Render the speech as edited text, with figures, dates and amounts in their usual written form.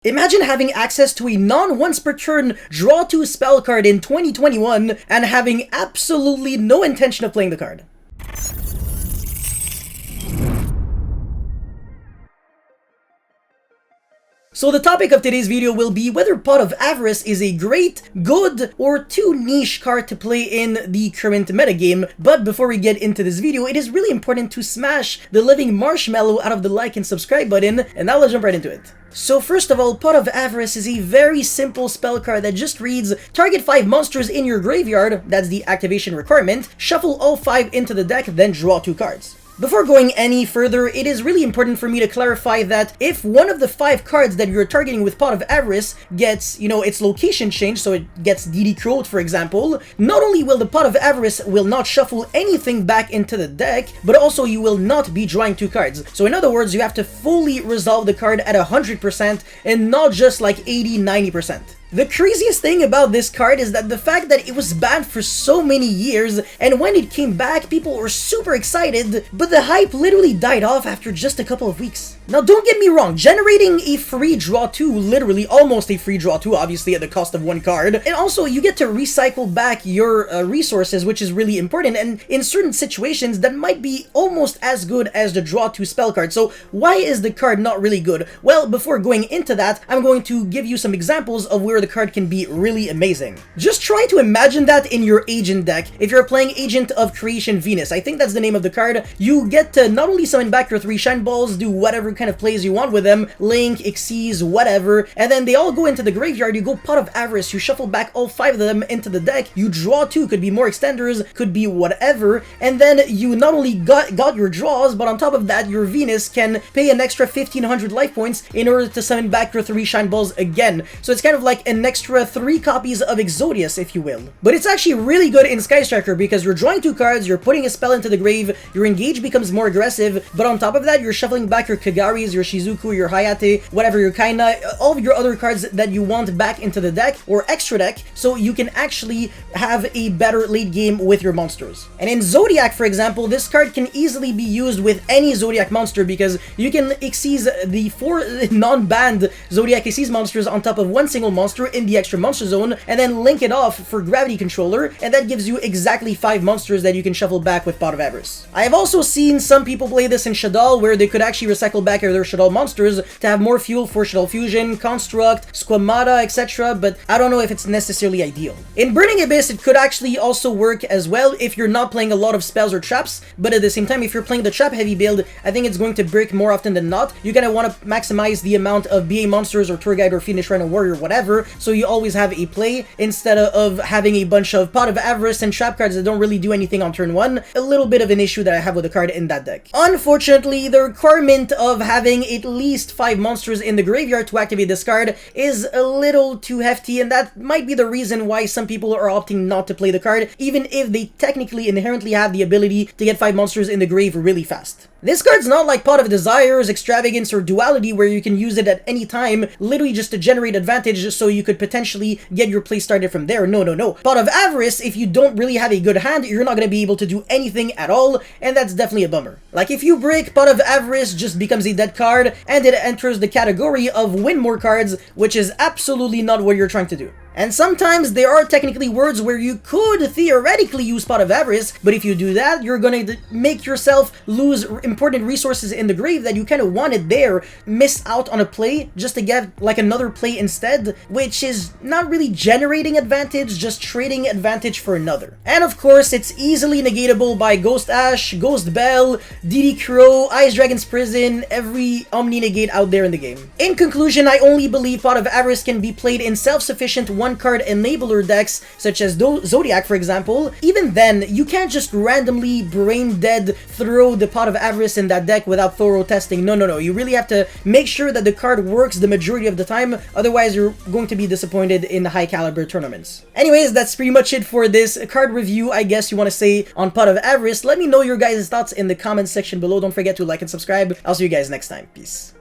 Imagine having access to a non-once-per-turn draw 2 spell card in 2021 and having absolutely no intention of playing the card. So the topic of today's video will be whether Pot of Avarice is a great, good, or too niche card to play in the current metagame. But before we get into this video, it is really important to smash the living marshmallow out of the like and subscribe button, and now let's jump right into it. So first of all, Pot of Avarice is a very simple spell card that just reads, target 5 monsters in your graveyard, that's the activation requirement, shuffle all 5 into the deck, then draw 2 cards. Before going any further, it is really important for me to clarify that if one of the 5 cards that you're targeting with Pot of Avarice gets, its location changed, so it gets DD Crowed, for example, not only will the Pot of Avarice will not shuffle anything back into the deck, but also you will not be drawing 2 cards. So in other words, you have to fully resolve the card at 100% and not just like 80-90%. The craziest thing about this card is that the fact that it was banned for so many years, and when it came back, people were super excited, but the hype literally died off after just a couple of weeks. Now don't get me wrong, generating a free draw 2, literally almost a free draw 2, obviously at the cost of 1 card, and also you get to recycle back your resources, which is really important, and in certain situations that might be almost as good as the draw 2 spell card. So why is the card not really good? Well, before going into that, I'm going to give you some examples of where the card can be really amazing. Just try to imagine that in your agent deck. If you're playing Agent of Creation Venus, I think that's the name of the card, you get to not only summon back your 3 shine balls, do whatever kind of plays you want with them, Link, Xyz, whatever, and then they all go into the graveyard, you go Pot of Avarice, you shuffle back all 5 of them into the deck, you draw 2, could be more extenders, could be whatever, and then you not only got your draws, but on top of that, your Venus can pay an extra 1500 life points in order to summon back your 3 shine balls again. So it's kind of like an extra 3 copies of Exodius, if you will. But it's actually really good in Skystriker because you're drawing 2 cards, you're putting a spell into the grave, your engage becomes more aggressive, but on top of that, you're shuffling back your Kagaris, your Shizuku, your Hayate, whatever, your Kaina, all of your other cards that you want back into the deck, or extra deck, so you can actually have a better late game with your monsters. And in Zodiac, for example, this card can easily be used with any Zodiac monster because you can Xyz the 4 non-banned Zodiac Xyz monsters on top of 1 single monster in the extra monster zone, and then link it off for gravity controller, and that gives you exactly 5 monsters that you can shuffle back with Pot of Avarice. I have also seen some people play this in Shadal, where they could actually recycle back their Shadal monsters to have more fuel for Shadal Fusion, Construct, Squamata, etc., but I don't know if it's necessarily ideal. In Burning Abyss, it could actually also work as well if you're not playing a lot of spells or traps, but at the same time, if you're playing the trap heavy build, I think it's going to break more often than not. You're gonna want to maximize the amount of BA monsters or Tour Guide or Fiendish Rhino Warrior, whatever, so you always have a play instead of having a bunch of Pot of Avarice and trap cards that don't really do anything on turn 1. A little bit of an issue that I have with the card in that deck. Unfortunately, the requirement of having at least 5 monsters in the graveyard to activate this card is a little too hefty, and that might be the reason why some people are opting not to play the card, even if they technically inherently have the ability to get 5 monsters in the grave really fast. This card's not like Pot of Desires, Extravagance, or Duality where you can use it at any time, literally just to generate advantage so you could potentially get your play started from there. No, no, no. Pot of Avarice, if you don't really have a good hand, you're not going to be able to do anything at all, and that's definitely a bummer. Like, if you break, Pot of Avarice just becomes a dead card, and it enters the category of win more cards, which is absolutely not what you're trying to do. And sometimes there are technically words where you could theoretically use Pot of Avarice, but if you do that, you're gonna make yourself lose important resources in the grave that you kind of wanted there, miss out on a play just to get like another play instead, which is not really generating advantage, just trading advantage for another. And of course, it's easily negatable by Ghost Ash, Ghost Bell, DD Crow, Ice Dragon's Prison, every Omni negate out there in the game. In conclusion, I only believe Pot of Avarice can be played in self-sufficient 1-card enabler decks, such as Zodiac, for example. Even then, you can't just randomly brain dead throw the Pot of Avarice in that deck without thorough testing. No, no, no. You really have to make sure that the card works the majority of the time, otherwise you're going to be disappointed in the high caliber tournaments. Anyways, that's pretty much it for this card review, I guess you want to say, on Pot of Avarice. Let me know your guys' thoughts in the comments section below. Don't forget to like and subscribe. I'll see you guys next time. Peace.